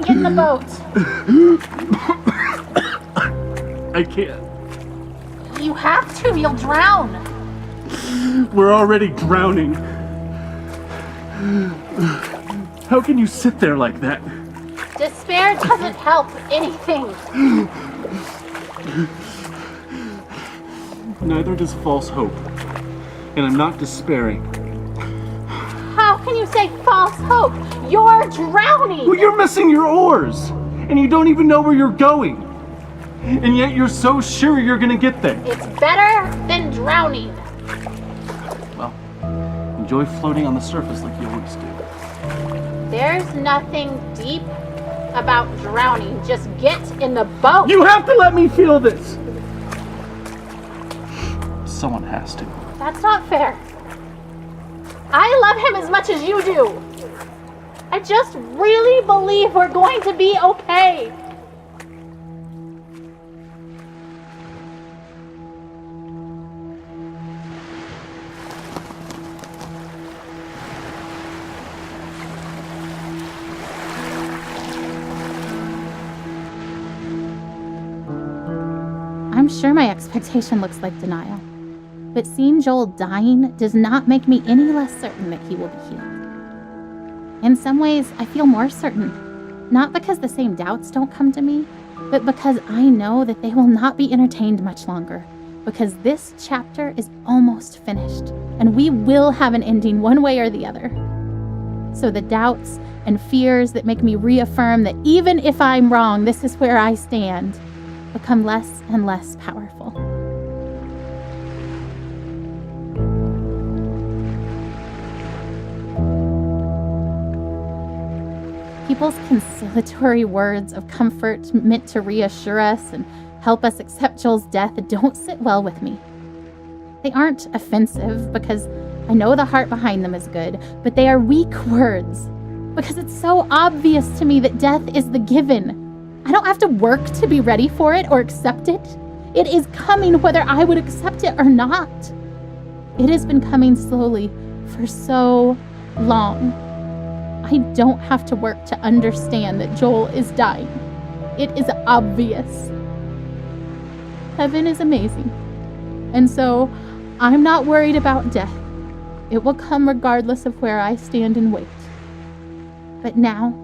and get in the boat. I can't. You have to, you'll drown. We're already drowning. How can you sit there like that? Despair doesn't help anything. Neither does false hope. And I'm not despairing. How can you say false hope? You're drowning. Well, you're missing your oars. And you don't even know where you're going. And yet you're so sure you're gonna get there. It's better than drowning. Well, enjoy floating on the surface like you always do. There's nothing deep about drowning. Just get in the boat. You have to let me feel this. Someone has to. That's not fair. I love him as much as you do. I just really believe we're going to be okay. I'm sure my expectation looks like denial, but seeing Joel dying does not make me any less certain that he will be healed. In some ways, I feel more certain, not because the same doubts don't come to me, but because I know that they will not be entertained much longer, because this chapter is almost finished, and we will have an ending one way or the other. So the doubts and fears that make me reaffirm that even if I'm wrong, this is where I stand, become less and less powerful. People's conciliatory words of comfort meant to reassure us and help us accept Joel's death don't sit well with me. They aren't offensive because I know the heart behind them is good, but they are weak words because it's so obvious to me that death is the given. I don't have to work to be ready for it or accept it. It is coming whether I would accept it or not. It has been coming slowly for so long. I don't have to work to understand that Joel is dying. It is obvious. Heaven is amazing. And so I'm not worried about death. It will come regardless of where I stand and wait. But now,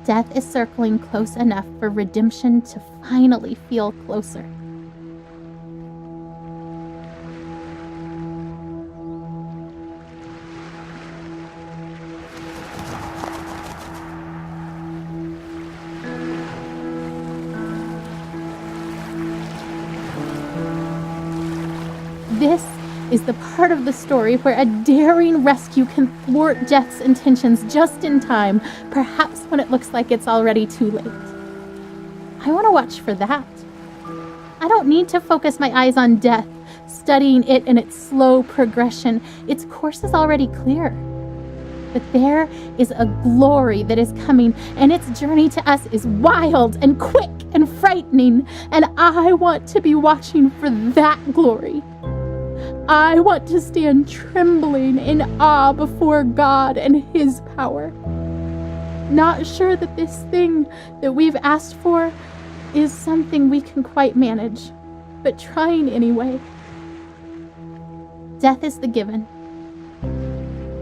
death is circling close enough for redemption to finally feel closer. This is the part of the story where a daring rescue can thwart Death's intentions just in time, perhaps when it looks like it's already too late. I want to watch for that. I don't need to focus my eyes on Death, studying it in its slow progression. Its course is already clear. But there is a glory that is coming, and its journey to us is wild and quick and frightening, and I want to be watching for that glory. I want to stand trembling in awe before God and His power. Not sure that this thing that we've asked for is something we can quite manage, but trying anyway. Death is the given.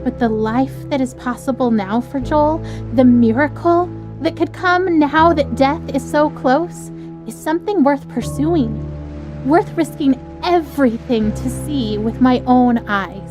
But the life that is possible now for Joel, the miracle that could come now that death is so close, is something worth pursuing, worth risking everything to see with my own eyes.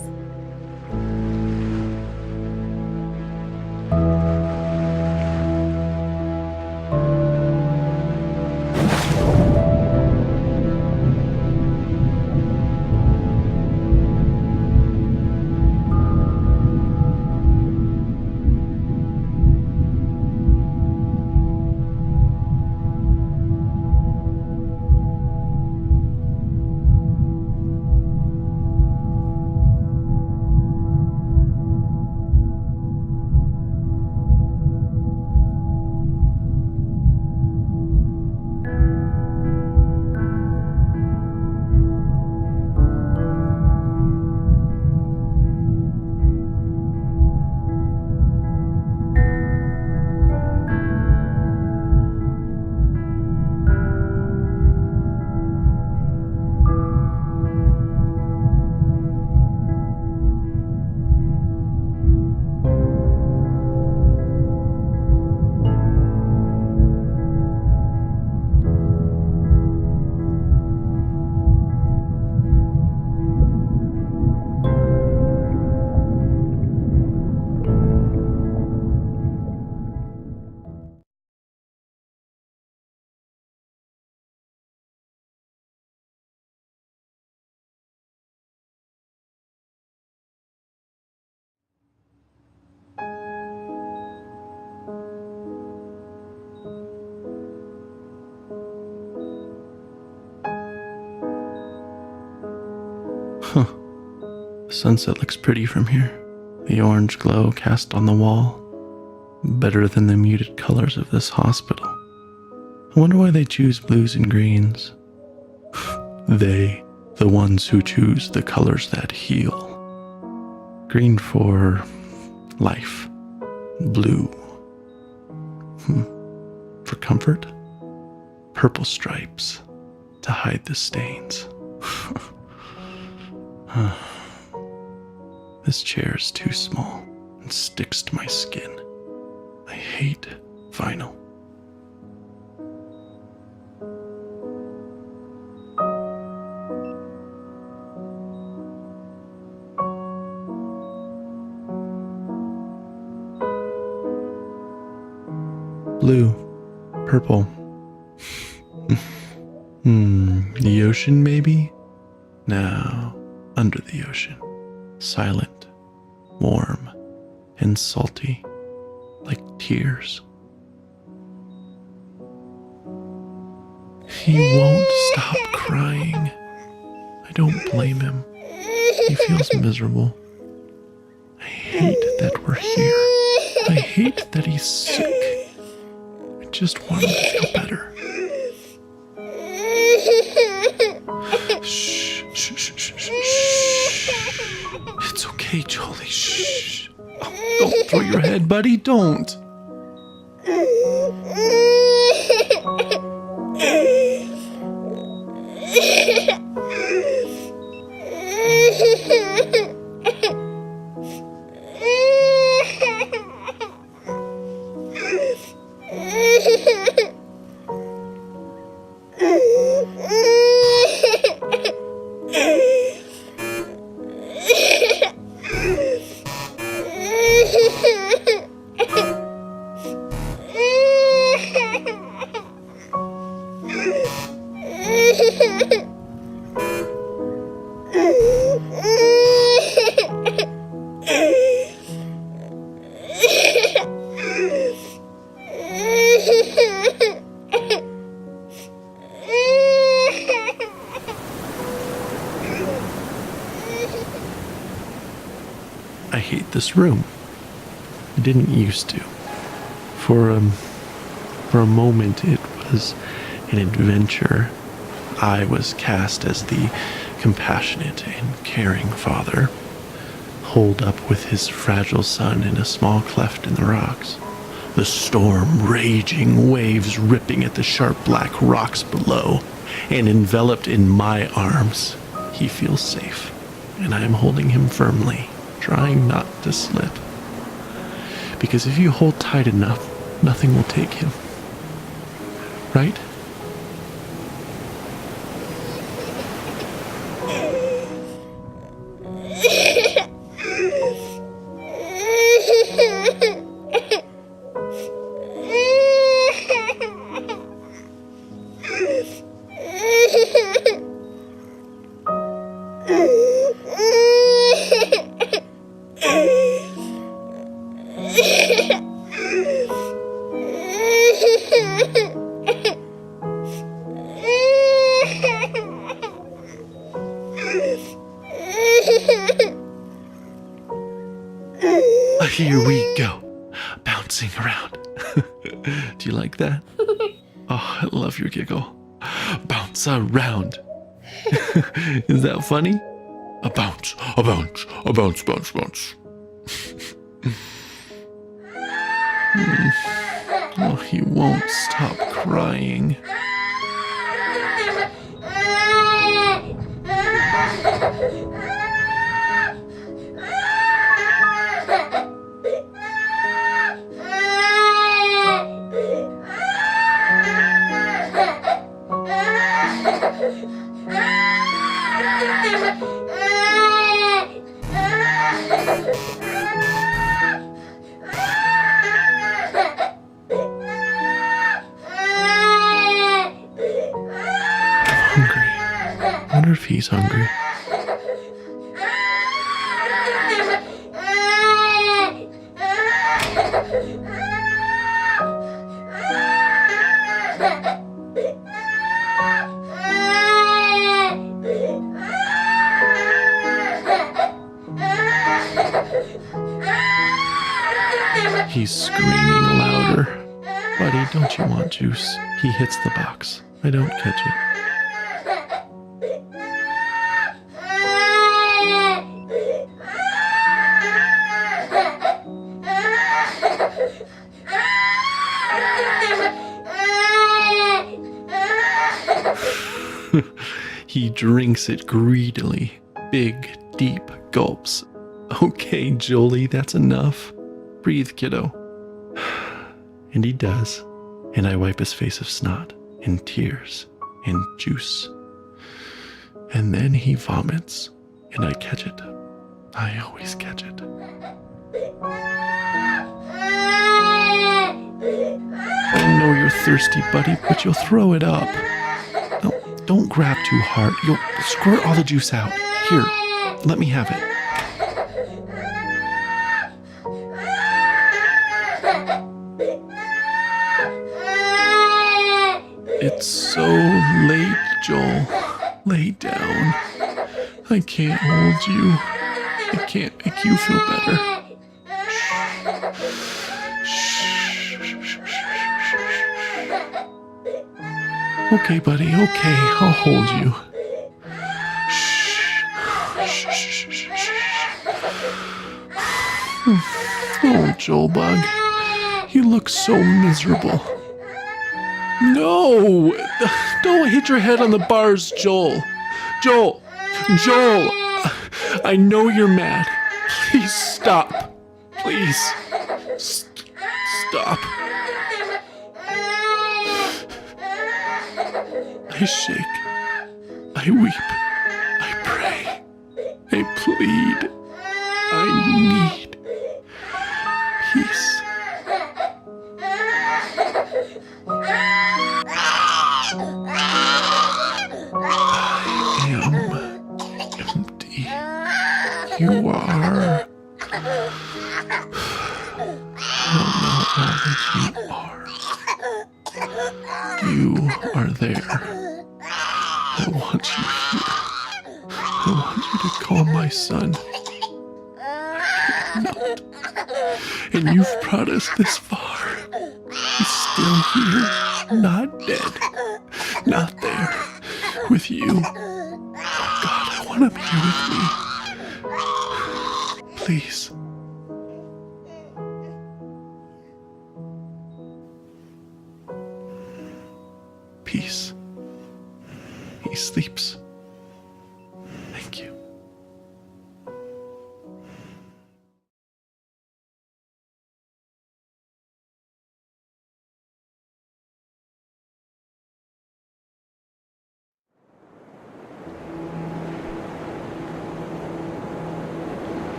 The sunset looks pretty from here. The orange glow cast on the wall. Better than the muted colors of this hospital. I wonder why they choose blues and greens. They, the ones who choose the colors that heal. Green for life. Blue. For comfort. Purple stripes to hide the stains. This chair is too small and sticks to my skin. I hate vinyl. Blue, purple. The ocean, maybe? No, under the ocean. Silent, warm, and salty, like tears. He won't stop crying. I don't blame him. He feels miserable. I hate that we're here. I hate that he's sick. I just want him to feel better. Shh, shh, shh, shh, shh, shh. It's okay, Jolie. Shh. Oh, don't throw your head, buddy. Don't. I hate this room. I didn't used to. For a moment it was an adventure. I was cast as the compassionate and caring father, holed up with his fragile son in a small cleft in the rocks. The storm raging, waves ripping at the sharp black rocks below, and enveloped in my arms, he feels safe, and I am holding him firmly, trying not to slip. Because if you hold tight enough, nothing will take him. Right? Here we go, bouncing around. Do you like that? Oh, I love your giggle. Bounce around. Is that funny? A bounce, a bounce, a bounce, bounce, bounce. Oh, he won't stop crying. I wonder if he's hungry. He's screaming louder. Buddy, don't you want juice? He hits the box. I don't catch it. He drinks it greedily. Big, deep gulps. Okay, Jolie, that's enough. Breathe, kiddo. And he does. And I wipe his face of snot and tears and juice. And then he vomits. And I catch it. I always catch it. I know you're thirsty, buddy, but you'll throw it up. No, don't grab too hard. You'll squirt all the juice out. Here, let me have it. It's so late, Joel. Lay down. I can't hold you. I can't make you feel better. Okay, buddy, okay, I'll hold you. Oh, Joel Bug, you look so miserable. No! Don't hit your head on the bars, Joel. Joel! I know you're mad. Please stop. Please. Stop. I shake. I weep. I pray. I plead. I need peace. I am empty. You are. I don't know all that you are. You are there. I want you here. I want you to call my son. I cannot. And you've brought us this far. He's still here. Not dead. Not there. With you. Oh God, I want him here with me. Please. Peace. He sleeps. Thank you.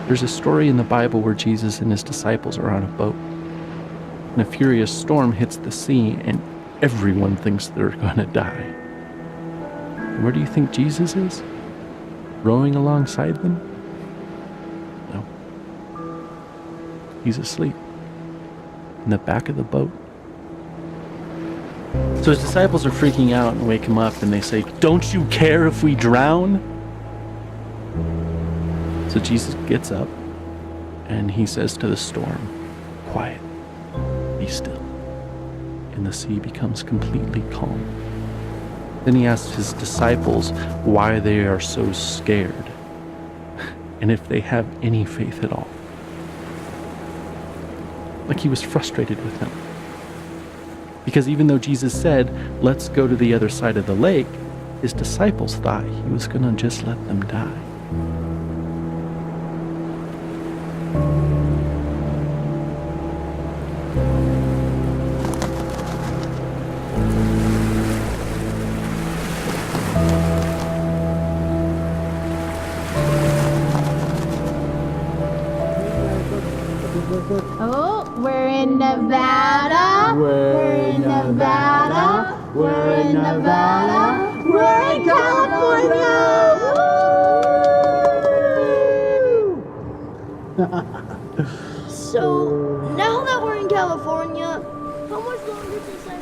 There's a story in the Bible where Jesus and his disciples are on a boat, and a furious storm hits the sea, and everyone thinks they're gonna die. And where do you think Jesus is? Rowing alongside them? No. He's asleep in the back of the boat. So his disciples are freaking out and wake him up, and they say, "Don't you care if we drown?" So Jesus gets up and he says to the storm, "Quiet, be still." And the sea becomes completely calm. Then he asks his disciples why they are so scared and if they have any faith at all. Like he was frustrated with them. Because even though Jesus said, "Let's go to the other side of the lake," his disciples thought he was going to just let them die. Oh, we're in Nevada. We're in Nevada. We're in Nevada. We're in California. So, now that we're in California, how much longer does that?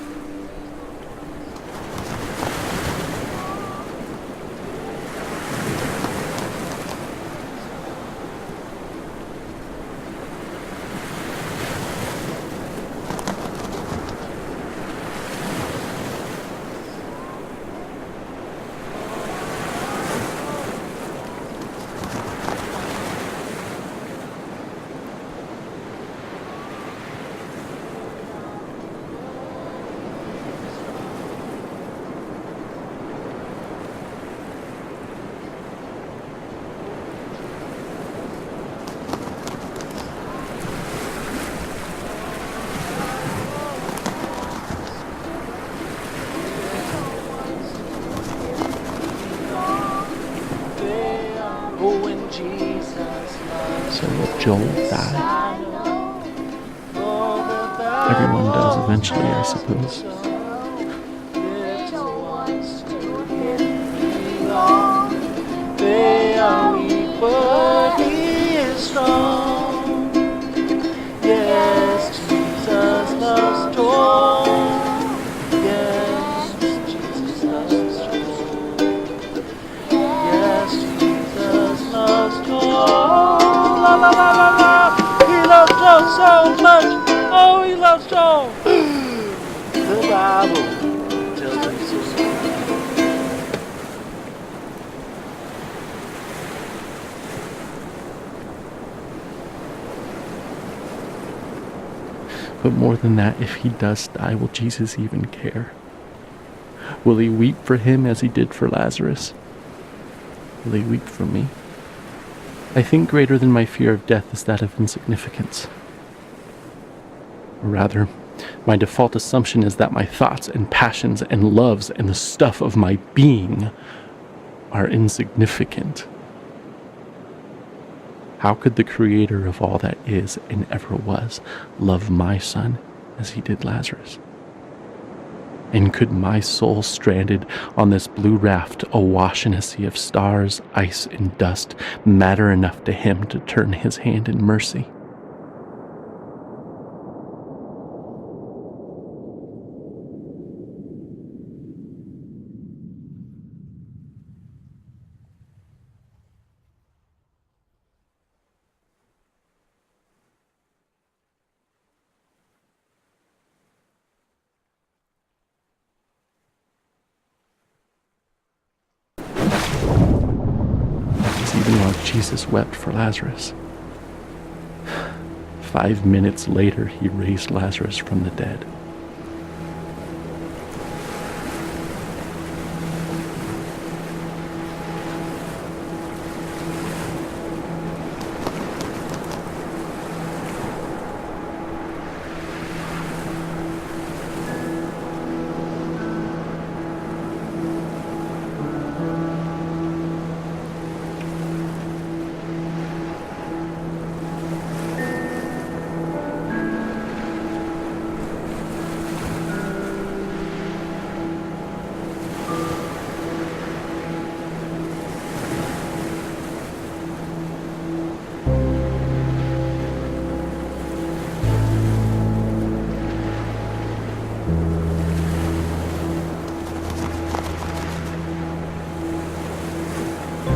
say Joel died. Everyone does eventually, I suppose. They are weak, but he is strong. Yes, Jesus loves joy. Yes, Jesus loves joy. Yes, Jesus loves joy. La la la la la. He loves joy so much. Oh, he loves joy. The Bible tells me so. But more than that, if he does die, will Jesus even care? Will he weep for him as he did for Lazarus? Will he weep for me? I think greater than my fear of death is that of insignificance. Or rather, my default assumption is that my thoughts and passions and loves and the stuff of my being are insignificant. How could the creator of all that is and ever was love my son as he did Lazarus? And could my soul stranded on this blue raft awash in a sea of stars, ice, and dust matter enough to him to turn his hand in mercy? Even while Jesus wept for Lazarus. 5 minutes later, he raised Lazarus from the dead.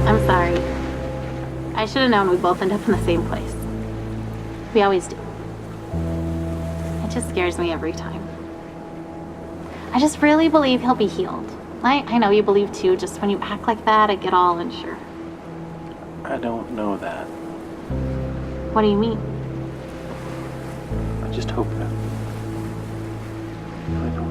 I'm sorry. I should have known we'd both end up in the same place. We always do. It just scares me every time. I just really believe he'll be healed. I know you believe too, just when you act like that, I get all unsure. I don't know that. What do you mean? I just hope that. I don't